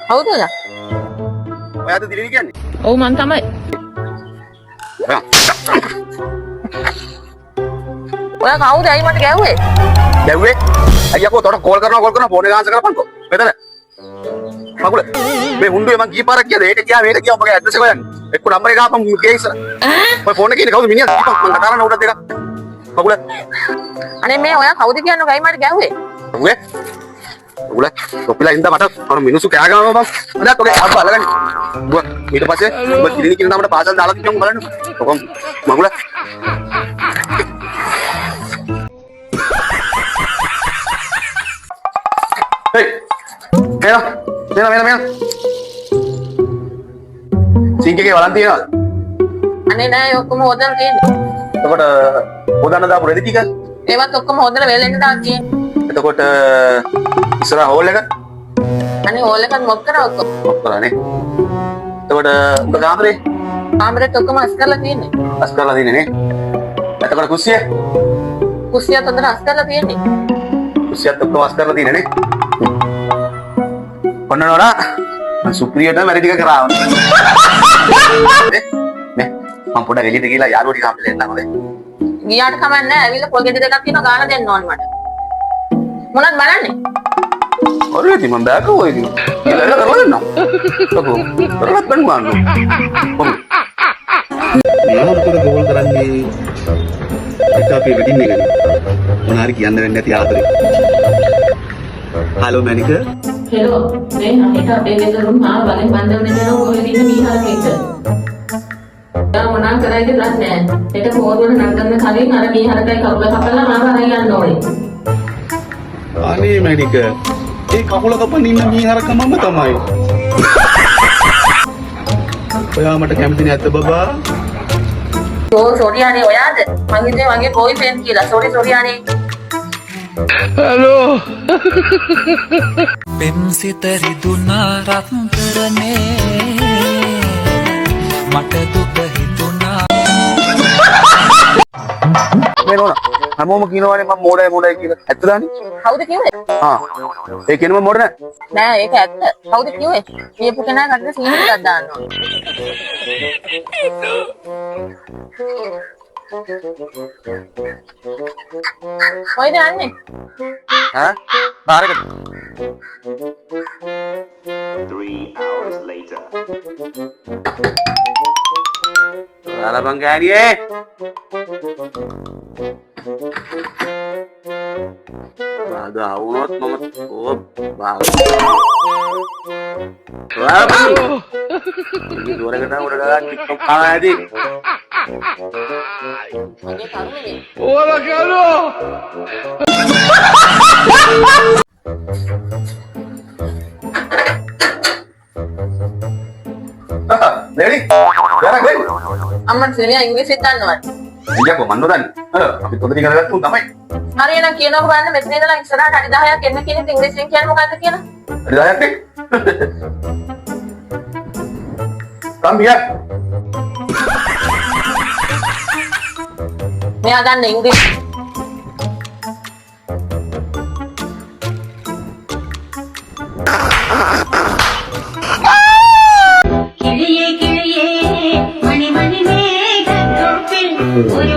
කවුද ඔයා? ඔයාද දිලිනි කියන්නේ? ඔව් මං තමයි. ඔයා කවුද? ඇයි මට ගැහුවේ? ගැව්වේ? අයියෝ තොට කෝල් කරනවා ෆෝන් එක ආන්සර් කරපන්කෝ. මෙතන. මගුල. මේ හුණ්ඩුවේ මං කී පාරක් කියද? ඒට ගියා මේට ගියා මගේ ඇඩ්‍රස් එක හොයන්න. එක්ක නම්බර් එක ආපම් ගේ ඉස්සර. ඔය ෆෝන් එකේ ඉන්නේ කවුද මිනිහා? මං කතා කරන්න උඩට දෙක. මගුල. අනේ මේ ඔයා කවුද කියන්නේ? ගයි මට ගැහුවේ. මගුල. මගුල. කොපිලා ඉඳලා මට අර මිනිස්සු කෑ ගහනවා බං. අදත් ඔගේ අබ්බ අල්ලගන්න. ඔබ ඊට පස්සේ ඔබ දිලිනි කියන නමට පාසල් දාලා තියමු බලන්න. ඔකම් මගුල. Hey, mira. Singkeke walan තියනවද? අනේ නෑ ඔක්කොම හොදලා තියෙන්නේ. එතකොට හොදන්න දාපු රෙදි ටික? ඒවත් ඔක්කොම හොදලා වෙලෙන්න දාලා තියෙන්නේ. එතකොට ඉස්සරහ හෝල් එක? අනේ හෝල් එකත් මොක් කරා ඔක්කොම. මොක් කරානේ. එතකොට උඹ කාමරේ? කාමරේත් ඔක්කොම අස් කරලා තියෙන්නේ. අස් කරලා තියෙන්නේ නේ. එතකොට කුස්සිය? කුස්සියත් හොඳට අස් කරලා තියෙන්නේ. කුස්සියත් ඔක්කොම අස් කරලා තියෙන්නේ නේ. ඔන්න නෝනා මම සුප්‍රියට වැඩි ටික කරා. නේ මම පොඩ්ඩක් එළියට ගිහලා යාළුවෝ ටික හම්බෙලා එන්නම් හොඳේ. ගියාට කමක් නෑ. ඇවිල්ලා පොල් ගෙඩි දෙකක් තියෙනවා ගාලා දෙන්න ඕනේ මට. මොනවද බලන්නේ? ඔරේටි මම බෑක ඔය ඉතින්. ඉතින් කරලා දෙන්නම්. ඔකෝ. කරලා ගන්න මන්න. කොහොමද? මොනවද ගෝල් කරන්නේ? ඒක අපි වෙඩින් එකනේ. මොනාරි කියන්න වෙන්නේ නැති ආතරේ. හලෝ මැනික. හෙලෝ මේ හිත අපේ ගෙදරුන් මාව බලෙන් බන්ධන දෙනවා ඔය දින මීහාරක එක්ක. දැන් මොනවා කරයිද දන්නේ නැහැ. ඒක පොරවල නංගන්න කලින් අර මීහාරකයි කකුල කපලා මාව අරන් යන්න ඕනේ. අනේ මැනික. ඒ කකුල කපන් ඉන්න මීහාරක මම තමයි. ඔයා මට කැමති නැද්ද බබා? සෝරි අනේ ඔයාද? මං හිතුවේ මගේ බොයිෆ්‍රෙන්ඩ් කියලා. සෝරි අනේ. Hello. Pemsita riduna ratතරනේ මට දුක හිතුණා. මේ නෝනා හැමෝම කියනවානේ මම මොඩයි කියලා. ඇත්තද අනේ? කවුද කිව්වේ? ඒ කියනම මොඩ නෑ. නෑ ඒක ඇත්ත. කවුද කිව්වේ? කියපු කෙනා කටට සීනි ටිකක් දාන්න ඕනේ. කොයිද යන්නේ? බාරකට. 3 hours later. ආලා බං ගෑණියේ. බාගා වුණොත් මම ඉතින් දොරකට උඩ ගාලා ටිකක් කනවා ඇති. මගේ කරුණේ. Hola, Carlos. Ready? Jarak ready? අම්මන් Siriya ඉංග්‍රීසි දන්නවද? ඉතින් මන් නොදන්නේ. අපි පොත ටික අරගත්තු තමයි. හරියනම් කියනවා බලන්න මෙතන ඉඳලා ඉස්සරහට අඩි 10ක් එන්න කියන ඉංග්‍රීසියෙන් කියන්නේ මොකද්ද කියලා? අඩි 10ක් නේ? Come here. මෙයා දන්න ඉංග්‍රීසි. കിളിയേ കിളിയേ മണി മണി മേഘത്തോപ്പിൽ ഒരു